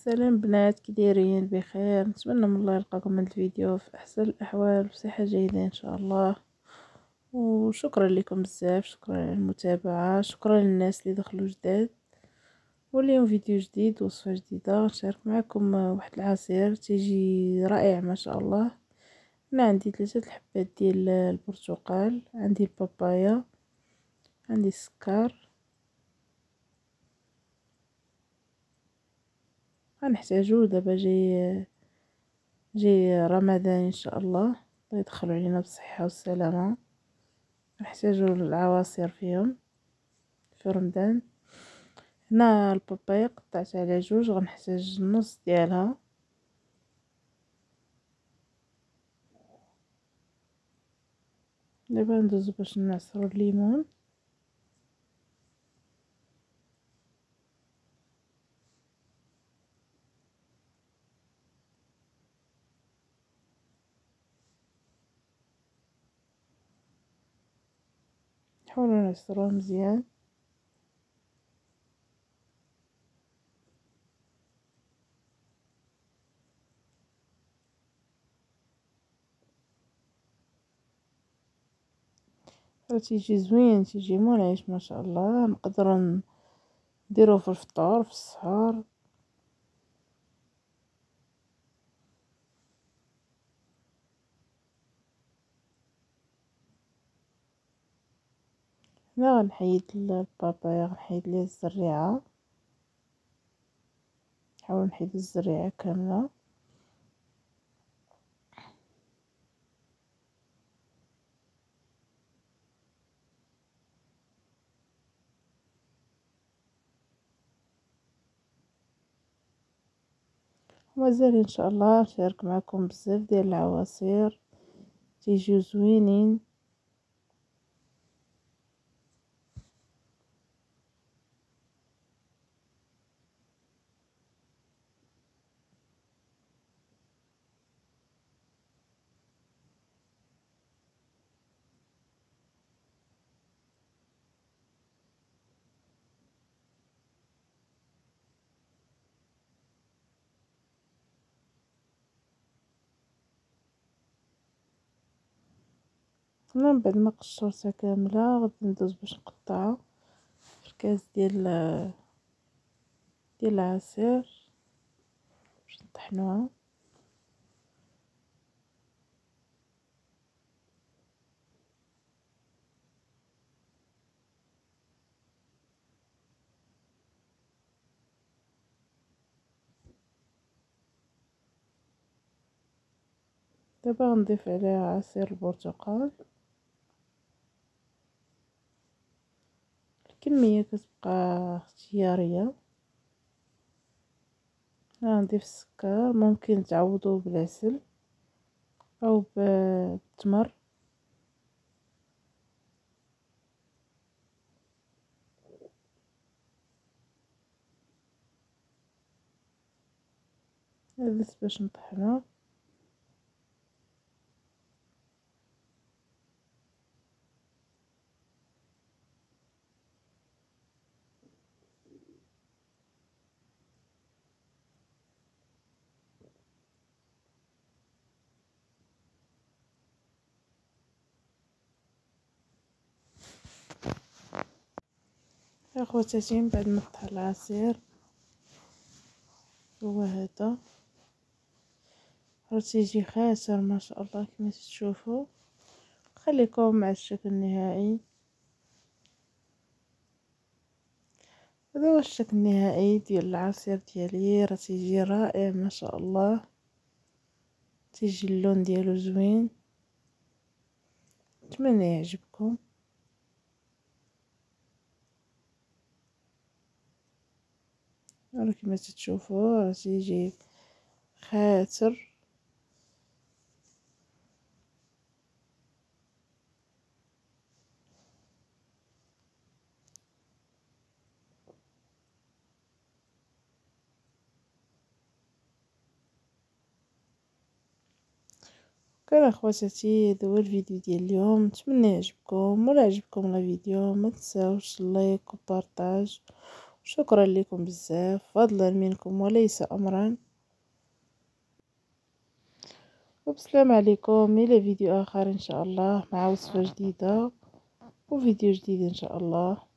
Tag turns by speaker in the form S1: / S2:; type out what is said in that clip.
S1: سلام بنات، كي دايرين؟ بخير. نتمنى من الله يلقاكم من الفيديو في احسن الاحوال وصحه جيده ان شاء الله. وشكرا لكم بزاف، شكرا على المتابعه، شكرا للناس اللي دخلوا جداد. واليوم فيديو جديد، وصفه جديده نشارك معكم. واحد العصير تيجي رائع ما شاء الله. انا عندي 3 الحبات ديال البرتقال، عندي البابايا، عندي السكر. غنحتاجو دابا جاي رمضان ان شاء الله، الله يدخلوا علينا بالصحه والسلامه. نحتاجو العواصر فيهم في رمضان. هنا البابايا قطعتها على 2، غنحتاج نص ديالها. دابا ندوزو باش نعصرو الليمون. نحاولو نعصروه مزيان. تيجي زوين، تيجي منعش ما شاء الله. نقدروا نديروه في الفطور، في السحور. هنا غنحيد البابايا، غنحيد ليه الزريعه. نحاول نحيد الزريعه كامله. ومازال ان شاء الله نشارك معكم بزاف ديال العواصر تيجيو زوينين. من بعد ما قشرتها كامله غادي ندوز باش نقطعها في الكاس ديال العصير باش نطحنوها. دابا غنضيف عليها عصير البرتقال. الكميه كتبقى اختياريه. غنضيف السكر، ممكن تعوضوه بالعسل او بالتمر. هذا باش نطحنوه. يا خواتاتي، من بعد ما طحن العصير هو هذا. راه تيجي خاسر ما شاء الله كما تشوفوا. خليكم مع الشكل النهائي. هذا هو الشكل النهائي ديال العصير ديالي. راه تيجي رائع ما شاء الله. تيجي اللون ديالو زوين. نتمنى يعجبكم. راه كما تشوفوا راه تيجي خاتر. كان اخواتاتي، هذا هو الفيديو ديال اليوم. نتمنى يعجبكم. ولا عجبكم الفيديو ما تنساوش اللايك وبارطاج. شكرا لكم بزاف، فضلا منكم وليس أمرا. وبسلام عليكم إلى فيديو آخر إن شاء الله، مع وصفة جديدة وفيديو جديد إن شاء الله.